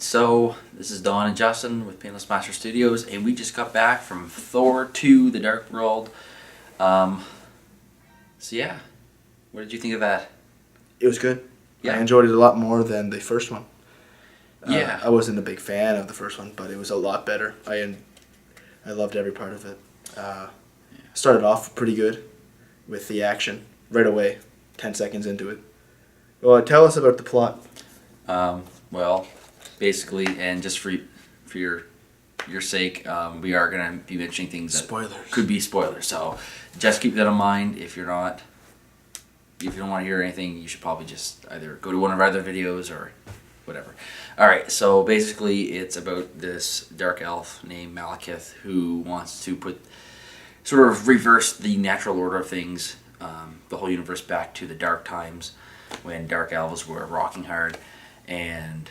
so this is Don and Justin with Painless Master Studios, and we just got back from Thor 2, The Dark World. So yeah, what did you think of that? It was good. Yeah. I enjoyed it a lot more than the first one. Yeah. I wasn't a big fan of the first one, but it was a lot better. I loved every part of it. Started off pretty good with the action right away, 10 seconds into it. Well, tell us about the plot. Well, basically, and just for your sake, we are going to be mentioning things that Spoilers. could be spoilers. So just keep that in mind. If you don't want to hear anything, you should probably just either go to one of our other videos or whatever. All right, so basically it's about this dark elf named Malekith who wants to sort of reverse the natural order of things, the whole universe back to the dark times when dark elves were rocking hard, and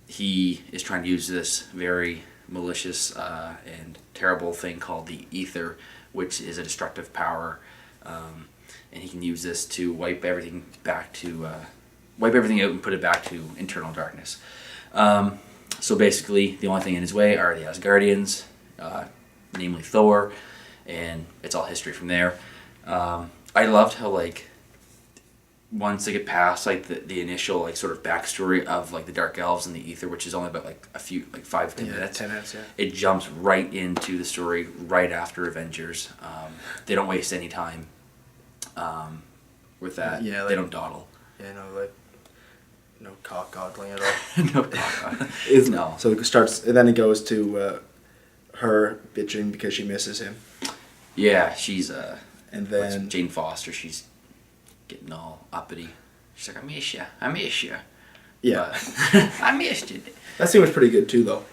he is trying to use this very malicious and terrible thing called the ether, which is a destructive power, and he can use this to wipe everything out and put it back to internal darkness. So basically, the only thing in his way are the Asgardians, namely Thor, and it's all history from there. I loved how once they get past the initial sort of backstory of the Dark Elves and the Ether, which is only about a few 5-10 minutes. 10 minutes, yeah. It jumps right into the story right after Avengers. They don't waste any time with that. Yeah, they don't dawdle. Yeah, no cock goggling at all. No cock goggling. No. So it starts, and then it goes to her bitching because she misses him. Yeah, she's and then Jane Foster. She's getting all uppity. She's like, I miss you. Yeah. I missed you. That scene was pretty good too, though.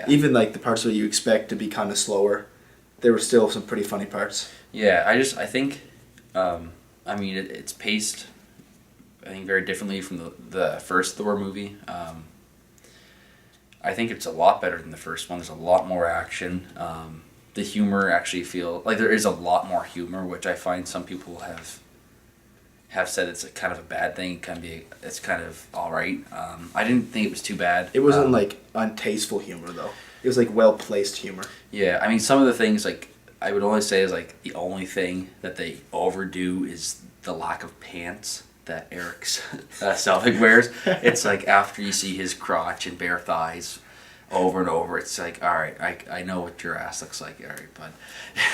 Even the parts where you expect to be kind of slower, there were still some pretty funny parts. Yeah, I think, it's paced, I think, very differently from the first Thor movie. I think it's a lot better than the first one. There's a lot more action. The humor actually there is a lot more humor, which I find some people have said it's kind of a bad thing. It's kind of all right. I didn't think it was too bad. It wasn't untasteful humor though. It was well placed humor. Yeah, some of the things I would only say is the only thing that they overdo is the lack of pants that Eric Selvig wears. It's after you see his crotch and bare thighs over and over, it's all right, I know what your ass looks like, all right, but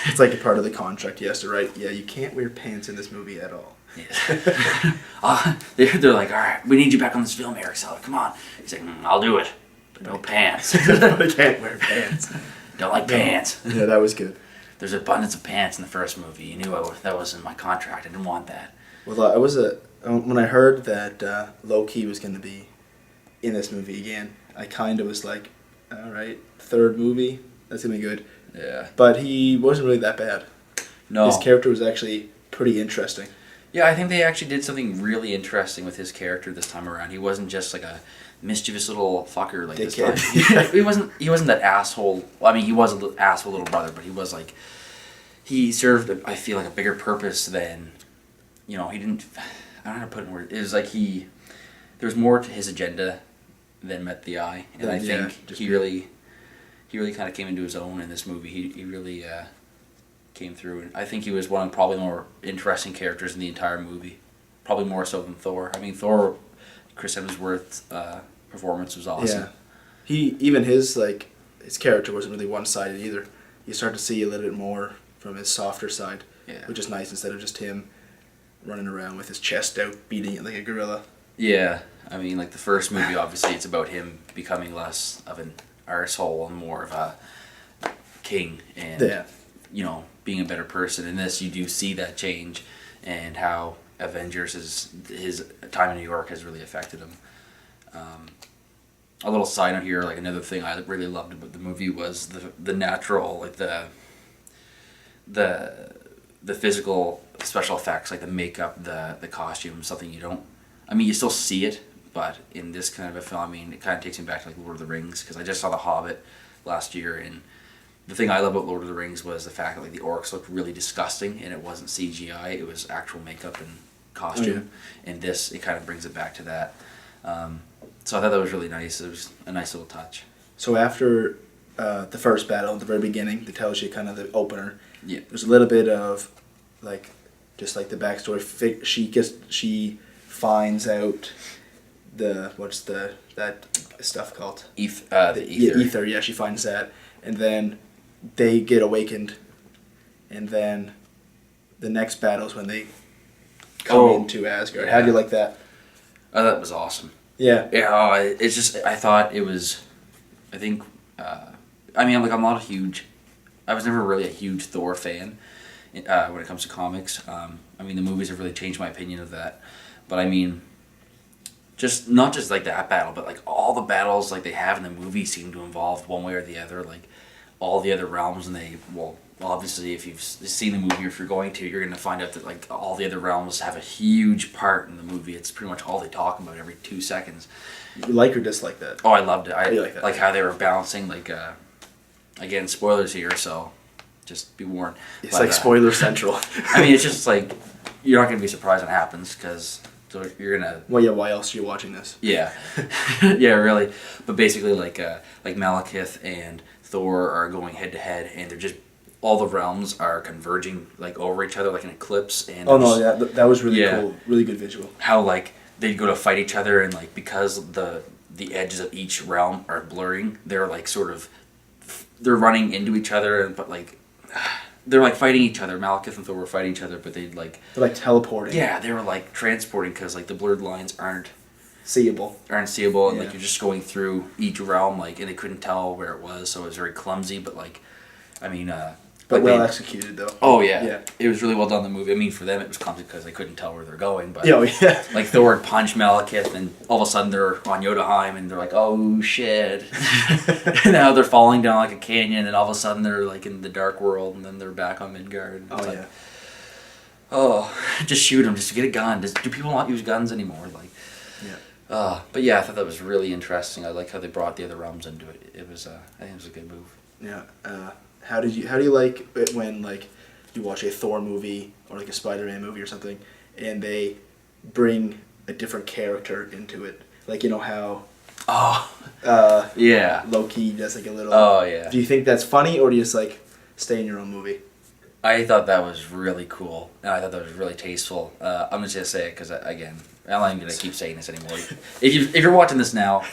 it's a part of the contract he has to write. Yeah, you can't wear pants in this movie at all. Yeah. They're all right, we need you back on this film, Eric Selvig, come on. He's like, I'll do it, but no pants. I can't wear pants. Don't like pants. Yeah, that was good. There's abundance of pants in the first movie. You knew that was in my contract. I didn't want that. Well, when I heard that Loki was going to be in this movie again, I kind of was like, all right, third movie, that's going to be good. Yeah. But he wasn't really that bad. No. His character was actually pretty interesting. Yeah, I think they actually did something really interesting with his character this time around. He wasn't just a mischievous little fucker this time. He wasn't that asshole. Well, he was an asshole little brother, but he was he served, I feel, a bigger purpose than, he didn't, I don't know how to put it in words. It was there was more to his agenda than met the eye, and I think he really kind of came into his own in this movie. He really came through, and I think he was one of probably the more interesting characters in the entire movie, probably more so than Thor. Thor, Chris Hemsworth's performance was awesome. Yeah, his character wasn't really one-sided either. You start to see a little bit more from his softer side, which is nice instead of just him running around with his chest out, beating it like a gorilla. Yeah, the first movie, obviously, it's about him becoming less of an arsehole and more of a king and, being a better person. In this, you do see that change and how Avengers, his time in New York has really affected him. A little side note here, another thing I really loved about the movie was the natural, the physical special effects, the makeup, the costume, something you don't, you still see it, but in this kind of a film, it kind of takes me back to Lord of the Rings, because I just saw The Hobbit last year, and the thing I love about Lord of the Rings was the fact that the orcs looked really disgusting, and it wasn't CGI, it was actual makeup and costume, and this, it kind of brings it back to that. So I thought that was really nice. It was a nice little touch. So after the first battle, at the very beginning, that tells you kind of the opener. Yeah. There's a little bit of, like, just like the backstory. She finds out what's that stuff called? The ether. Yeah, ether. Yeah, she finds that, and then they get awakened, and then the next battle is when they come into Asgard. Yeah. How do you like that? I thought it was awesome. Yeah. Yeah. It's just I thought it was. I think. I mean, like I'm not a huge. I was never really a huge Thor fan. When it comes to comics, I mean the movies have really changed my opinion of that. But I mean, not just like that battle, but like all the battles like they have in the movie seem to involve one way or the other, like all the other realms, and obviously if you've seen the movie or if you're going to, you're going to find out that like all the other realms have a huge part in the movie. It's pretty much all they talk about every 2 seconds. You like or dislike that? Oh, I loved it. I like that. Like how they were balancing like again spoilers here, so just be warned. It's like spoiler central. I mean, it's just like you're not going to be surprised when it happens because you're gonna. Well, yeah. Why else are you watching this? Yeah, yeah, really. But basically, like Malekith and Thor are going head to head, and they're just all the realms are converging like over each other like an eclipse. And that was really cool. Really good visual. How like they go to fight each other, and like because the edges of each realm are blurring, they're like sort of they're running into each other, but like. They're like fighting each other. Malekith and Thor were fighting each other, but they're like teleporting. Yeah, they were like transporting because like the blurred lines aren't seeable, and like you're just going through each realm, like, and they couldn't tell where it was, so it was very clumsy. But like, I mean, but well executed though. Oh yeah, it was really well done. The movie. I mean, for them it was clumsy because they couldn't tell where they're going. But yeah, like Thor would punch Malekith, and all of a sudden they're on Jotunheim, and they're like, oh shit! And now they're falling down like a canyon, and all of a sudden they're like in the dark world, and then they're back on Midgard. Just shoot them, just get a gun. Do people not use guns anymore? Like, but yeah, I thought that was really interesting. I like how they brought the other realms into it. It was, I think it was a good move. Yeah. How do you like it when like you watch a Thor movie or like a Spider-Man movie or something, and they bring a different character into it? Like, you know how Loki does like a little. Oh yeah. Do you think that's funny, or do you just like stay in your own movie? I thought that was really cool, and I thought that was really tasteful. I'm just gonna say it because again, I'm not even gonna keep saying this anymore. If you're watching this now.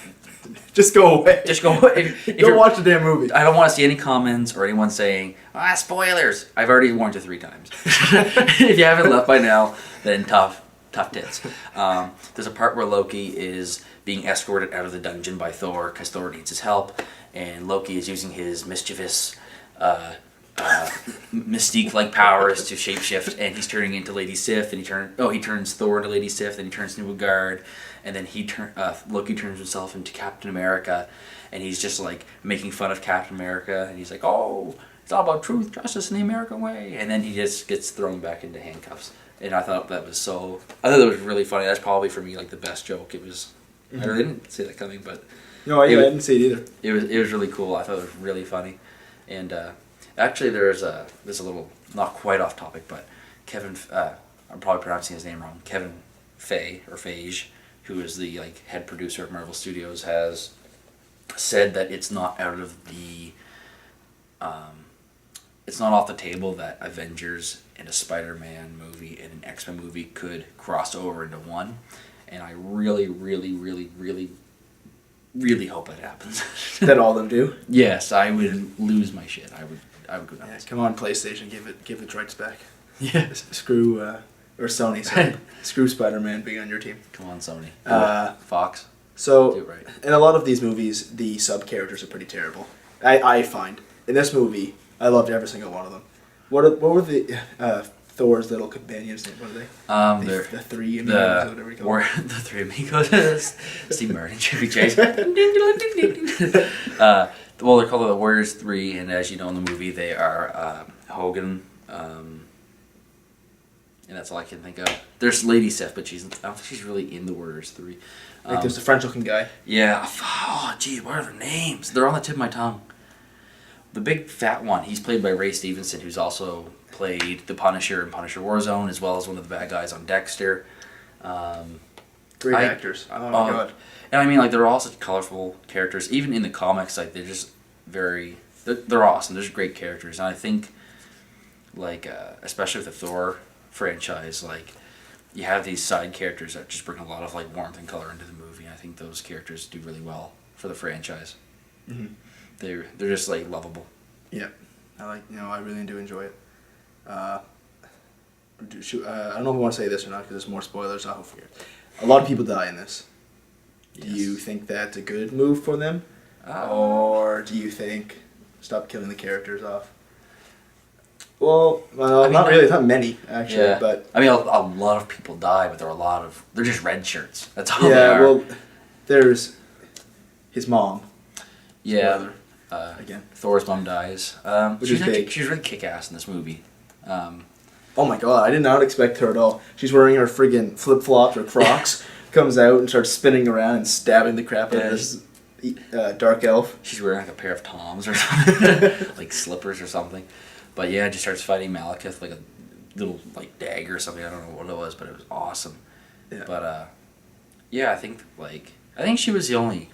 Just go away. Just go away. Don't watch the damn movie. I don't want to see any comments or anyone saying, spoilers. I've already warned you 3 times. If you haven't left by now, then tough tits. There's a part where Loki is being escorted out of the dungeon by Thor because Thor needs his help, and Loki is using his mischievous mystique-like powers to shapeshift, and he's turning into Lady Sif, and he turns Thor into Lady Sif, then he turns into a guard, and then Loki turns himself into Captain America, and he's just like making fun of Captain America, and he's like, oh, it's all about truth, justice, and the American way, and then he just gets thrown back into handcuffs, and I thought that was really funny. That's probably for me like the best joke. It was, I really didn't see that coming, but no, I didn't see it either. It was really cool. I thought it was really funny, and actually there's a little not quite off topic, but Kevin, I'm probably pronouncing his name wrong. Kevin Feige, who is the like head producer of Marvel Studios, has said that it's not out of the it's not off the table that Avengers and a Spider-Man movie and an X-Men movie could cross over into one, and I really, really, really, really, really hope that happens. That all of them do? Yes, I would lose my shit. I would go nuts. Yeah, come on, PlayStation, give its rights back. Yeah, screw or Sony, sorry. Screw Spider-Man being on your team. Come on, Sony. Fox. So, do it right. In a lot of these movies, the sub-characters are pretty terrible. I find. In this movie, I loved every single one of them. What were the Thor's little companions' names? What are they? The 3 amigos, or whatever you call them. The 3 amigos. Steve Martin, Chevy Chase. Well, they're called the Warriors 3, and as you know in the movie, they are Hogan, and that's all I can think of. There's Lady Sif, but I don't think she's really in the Warriors 3. Like there's a French-looking guy. Yeah. Oh, gee, what are their names? They're on the tip of my tongue. The big fat one, he's played by Ray Stevenson, who's also played the Punisher in Punisher Warzone, as well as one of the bad guys on Dexter. Great actors. Oh my god. And I mean, like, they're all such colorful characters. Even in the comics, like, they're just very... They're awesome. There's great characters. And I think, like, especially with the Thor franchise, like, you have these side characters that just bring a lot of, like, warmth and color into the movie. And I think those characters do really well for the franchise. Mm-hmm. They're just, like, lovable. Yeah. I really do enjoy it. I don't know if I want to say this or not because there's more spoilers. I hope a lot of people die in this. Yes. Do you think that's a good move for them? Or do you think stop killing the characters off? Well, not really. It's not many, actually. Yeah. But I mean, a lot of people die, but they're just red shirts. That's all they are. Yeah, well, there's his mom. Yeah. Again. Thor's mom dies. Which is big. She's really kick-ass in this movie. Oh my god, I did not expect her at all. She's wearing her friggin' flip-flops or Crocs, comes out and starts spinning around and stabbing the crap out of this dark elf. She's wearing like a pair of Toms or something, like slippers or something. But yeah, she starts fighting Malekith like a little like dagger or something. I don't know what it was, but it was awesome. Yeah. But yeah, I think she was the only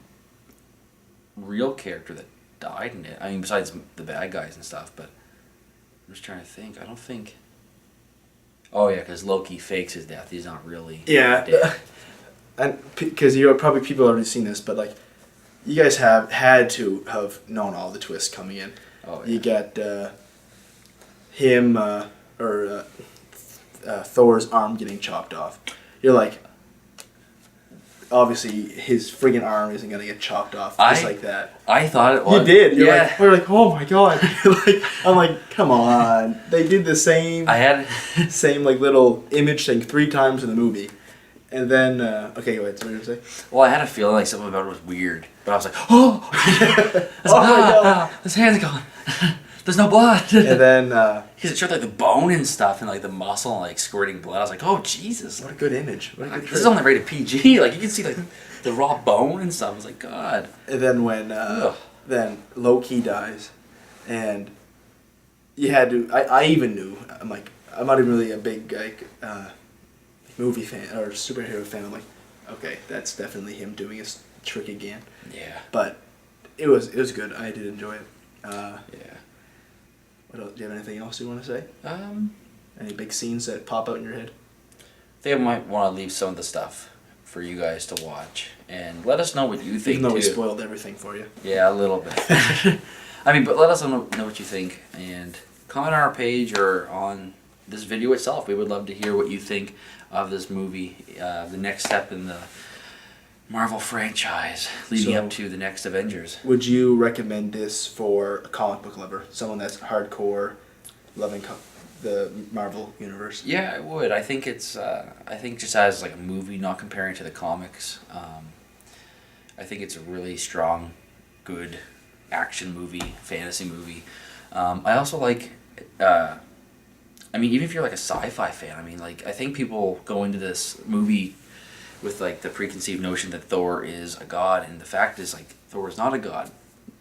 real character that died in it. I mean, besides the bad guys and stuff. But I'm just trying to think. I don't think. Oh yeah, because Loki fakes his death. He's not really dead. And because probably people have already seen this, but like, you guys have had to have known all the twists coming in. Oh yeah. You got him Thor's arm getting chopped off. You're like, obviously his friggin' arm isn't gonna get chopped off just like that. I thought it was. You did. We're like, oh my god. I'm like, come on. They did the same. Same like little image thing 3 times in the movie, and then okay, go ahead. So what did you say? Well, I had a feeling like something about it was weird, but I was like, oh, my god, his hand's gone. There's no blood. And then because it showed like the bone and stuff and like the muscle and like squirting blood. I was like, oh Jesus! What a good image. This is only rated PG. Like you can see like the raw bone and stuff. I was like, God. And then when then Loki dies, and you had to. I even knew. I'm like, I'm not even really a big like movie fan or superhero fan. I'm like, okay, that's definitely him doing his trick again. Yeah. But it was good. I did enjoy it. Yeah. What else? Do you have anything else you want to say? Any big scenes that pop out in your head? I think I might want to leave some of the stuff for you guys to watch and let us know what you think. Even though we spoiled everything for you. Yeah, a little bit. I mean, but let us know what you think and comment on our page or on this video itself. We would love to hear what you think of this movie, the next step in the Marvel franchise leading up to the next Avengers. Would you recommend this for a comic book lover, someone that's hardcore, loving the Marvel universe? Yeah, I would. I think it's. I think just as like a movie, not comparing to the comics. I think it's a really strong, good action movie, fantasy movie. I also like. I mean, even if you're like a sci-fi fan, I mean, like I think people go into this movie with like the preconceived notion that Thor is a god, and the fact is like Thor is not a god.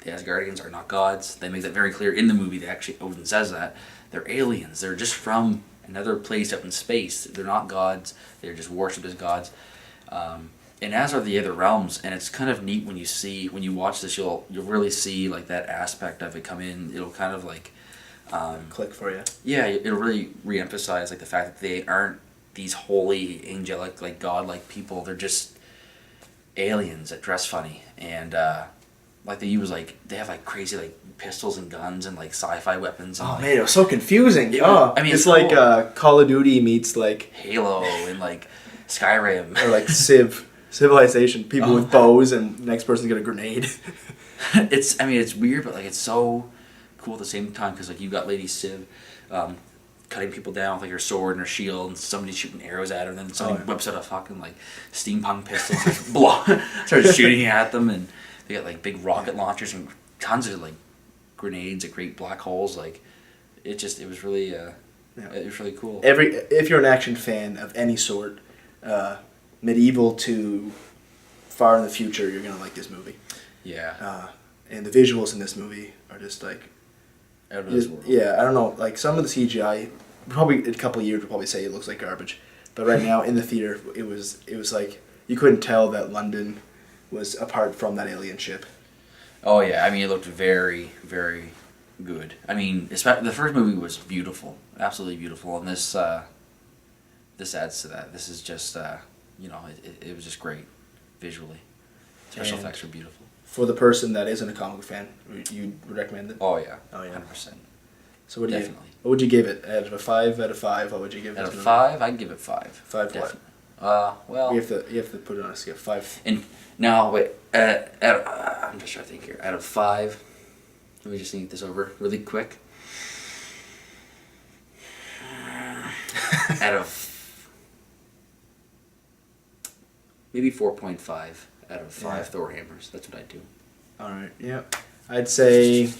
The Asgardians are not gods. They make that very clear in the movie. They actually Odin says that they're aliens. They're just from another place up in space. They're not gods. They're just worshipped as gods. And as are the other realms. And it's kind of neat when you watch this. You'll really see like that aspect of it come in. It'll kind of like click for you. Yeah, it'll really reemphasize like the fact that they aren't these holy, angelic, like godlike people. They're just aliens that dress funny, and like they have like crazy like pistols and guns and like sci-fi weapons. And, man, it was so confusing. I mean, it's like Call of Duty meets like Halo and like Skyrim or like Civilization. People with bows, and the next person's got a grenade. It's weird, but like it's so cool at the same time because like you've got Lady Civ. Cutting people down with like her sword and her shield, and somebody's shooting arrows at her, and then somebody whips out a fucking like steampunk pistol, starts shooting at them, and they got like big rocket launchers and tons of like grenades at great black holes. Like it was really it was really cool. If you're an action fan of any sort, medieval to far in the future, you're gonna like this movie. Yeah. And the visuals in this movie are just like. Out of this world. Yeah, I don't know. Like some of the CGI, probably in a couple of years we'll probably say it looks like garbage, but right now in the theater it was like you couldn't tell that London was apart from that alien ship. Oh yeah, I mean it looked very, very good. I mean, the first movie was beautiful, absolutely beautiful, and this adds to that. This is just it was just great visually. Special effects were beautiful. For the person that isn't a comic book fan, you would recommend it? Oh yeah, 100%. So Definitely. What would you give it? Out of a 5 out of 5, what would you give it? Out of 5, I'd give it 5. 5 what? Well, you have to put it on a scale. 5. And now wait, I'm just trying to think here. Out of 5, let me just think this over really quick. Out of maybe 4.5 out of 5 Thor hammers. That's what I'd do. All right. Yeah. I'd say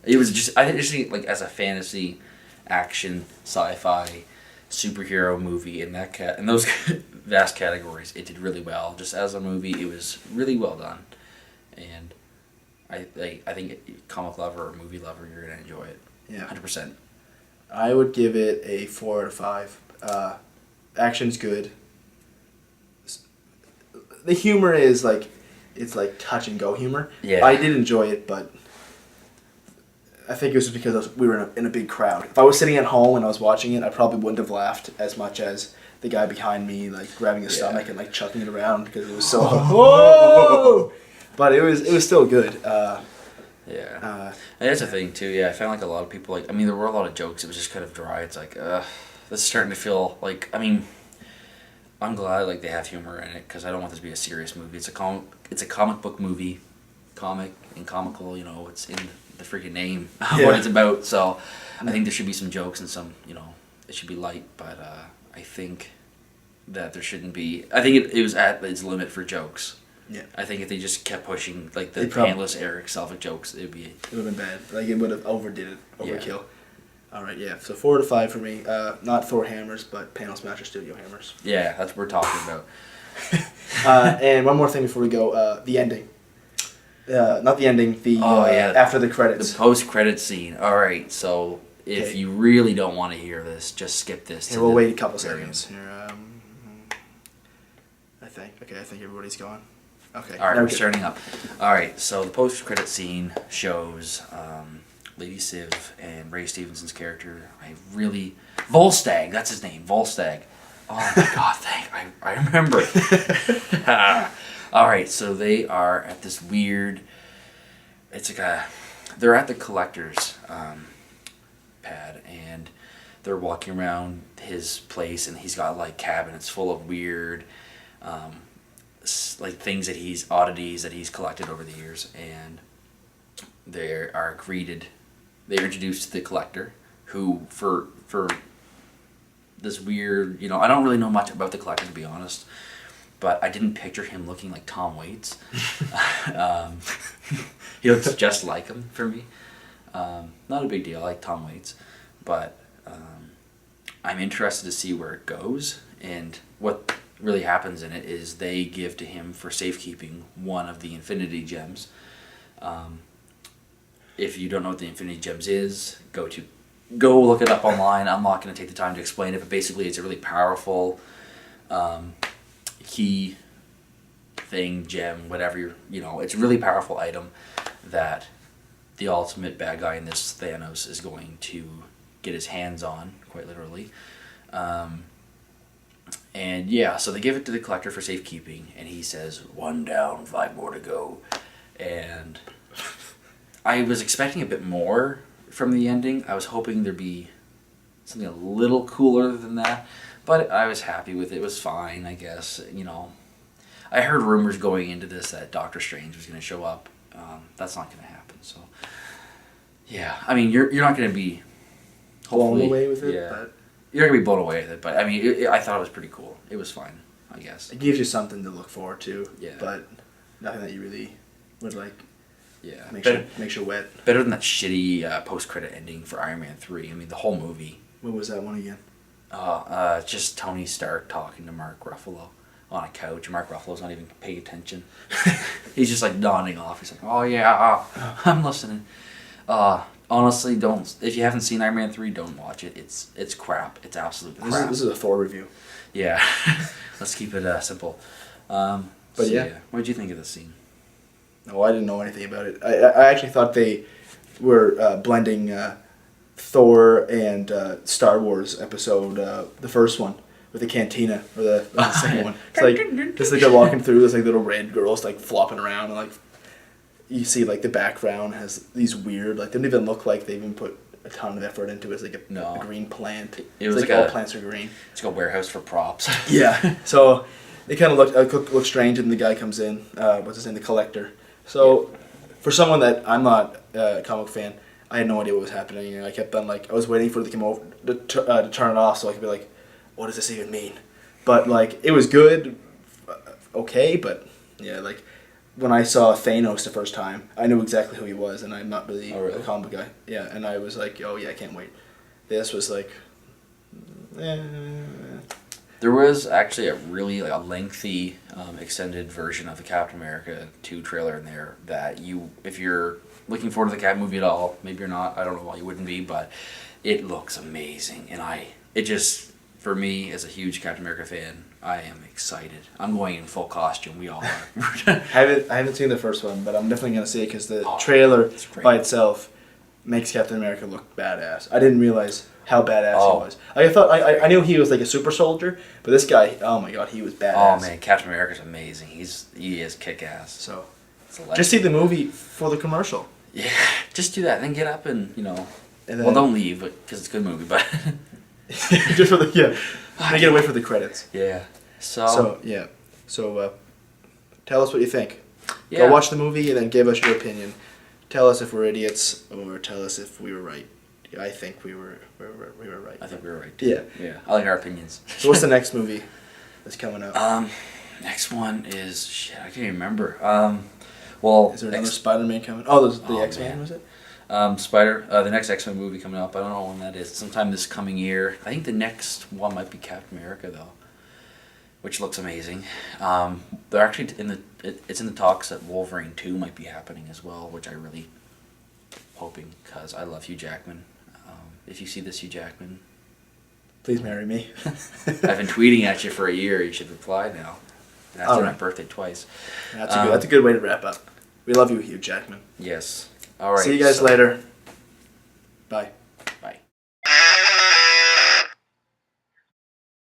it was just I just think like as a fantasy, action, sci-fi, superhero movie in those vast categories, it did really well. Just as a movie, it was really well done, and I think comic lover or movie lover, you're gonna enjoy it. Yeah. 100%. I would give it a 4 out of 5. Action's good. The humor is it's like touch and go humor. Yeah. I did enjoy it, but I think it was because we were in a big crowd. If I was sitting at home and I was watching it, I probably wouldn't have laughed as much as the guy behind me, like grabbing his stomach and like chucking it around because it was so. Whoa! But it was still good. And that's the thing too. Yeah, I found like a lot of people like. I mean, there were a lot of jokes. It was just kind of dry. It's like, this is starting to feel like. I mean, I'm glad like they have humor in it because I don't want this to be a serious movie. It's a comic book movie, comic and comical. You know, it's in the freaking name of what it's about. So, I think there should be some jokes and some. You know, it should be light. But I think that there shouldn't be. I think it was at its limit for jokes. Yeah. I think if they just kept pushing like the painless Eric Selvig jokes, it would have been bad. Like it would have overdid it, overkill. Yeah. All right, yeah. So 4 out of 5 for me. Not Thor hammers, but Panel Smasher Studio hammers. Yeah, that's what we're talking about. And one more thing before we go, the ending. Not the ending. After the credits. The post-credit scene. All right, so if you really don't want to hear this, just skip this. Here, we'll wait a couple seconds. Here, I think everybody's gone. Okay. All right, we're starting up. All right, so the post-credit scene shows Lady Civ and Ray Stevenson's character. Volstagg, that's his name, Volstagg. Oh my God, I remember. All right, so they are at this weird. They're at the collector's pad, and they're walking around his place, and he's got like cabinets full of weird. Like things oddities that he's collected over the years, and they're introduced to the collector, who for this weird, I don't really know much about the collector to be honest, but I didn't picture him looking like Tom Waits. He looks just like him for me. Not a big deal, I like Tom Waits, but I'm interested to see where it goes, and what really happens in it is they give to him for safekeeping one of the Infinity Gems. If you don't know what the Infinity Gems is, go look it up online. I'm not going to take the time to explain it, but basically it's a really powerful key thing, gem, whatever it's a really powerful item that the ultimate bad guy in this, Thanos, is going to get his hands on, quite literally. And yeah, so they give it to the collector for safekeeping, and he says, 1 down, 5 more to go. And I was expecting a bit more from the ending. I was hoping there'd be something a little cooler than that, but I was happy with it. It was fine, I guess. I heard rumors going into this that Doctor Strange was going to show up. That's not going to happen, so yeah. I mean, you're not going to be blown away with it, yeah. But you're not going to be blown away with it, but I mean, I thought it was pretty cool. It was fine, I guess. It gives you something to look forward to, yeah. But nothing that you really would like. Yeah, makes you wet. Better than that shitty post-credit ending for Iron Man 3. I mean, the whole movie. What was that one again? Just Tony Stark talking to Mark Ruffalo on a couch. Mark Ruffalo's not even paying attention. He's just like nodding off. He's like, "Oh yeah, I'm listening." Honestly, don't. If you haven't seen Iron Man 3, don't watch it. It's crap. It's absolute crap. This is a Thor review. Yeah, let's keep it simple. But yeah. What did you think of this scene? No, I didn't know anything about it. I actually thought they were blending Thor and Star Wars episode, the first one, with the cantina, or the second one. It's like, just like they're walking through, there's like little red girls like flopping around, and like you see like the background has these weird, like they don't even look like they even put a ton of effort into it. It's like a green plant. It was like all plants are green. It's like a warehouse for props. Yeah. So they kind of look strange, and the guy comes in. What's his name? The collector. So for someone that I'm not a comic fan, I had no idea what was happening, and I kept on like I was waiting for it to come over to turn it off so I could be like, what does this even mean? But like it was good, okay, but yeah, like when I saw Thanos the first time, I knew exactly who he was, and I'm not really a comic guy. Yeah, and I was like, oh yeah, I can't wait. This was like, There was actually a lengthy extended version of the Captain America 2 trailer in there that if you're looking forward to the Cap movie at all, maybe you're not, I don't know why you wouldn't be, but it looks amazing, and for me, as a huge Captain America fan, I am excited. I'm going in full costume. We all are. I haven't seen the first one, but I'm definitely gonna see it because the trailer by itself makes Captain America look badass. I didn't realize how badass he was. I thought I knew he was like a super soldier, but this guy, oh my god, he was badass. Oh man, Captain America's amazing. He is kick ass. So just see the movie for the commercial. Yeah, just do that, and then get up and don't leave because it's a good movie, but. Just for they get away for the credits. Yeah. So tell us what you think. Yeah. Go watch the movie and then give us your opinion. Tell us if we're idiots or tell us if we were right. I think we were right. I think we were right. Yeah. Yeah. I like our opinions. So what's the next movie that's coming up? Next one is I can't even remember. Well, is there another Spider-Man coming? Oh, the X-Men, was it? The next X-Men movie coming up. I don't know when that is. Sometime this coming year. I think the next one might be Captain America though, which looks amazing. They're actually it's in the talks that Wolverine 2 might be happening as well, which I really hoping because I love Hugh Jackman. If you see this, Hugh Jackman, please marry me. I've been tweeting at you for a year. You should reply now. After my birthday twice. That's a good way to wrap up. We love you, Hugh Jackman. Yes. All right. See you guys later. Bye.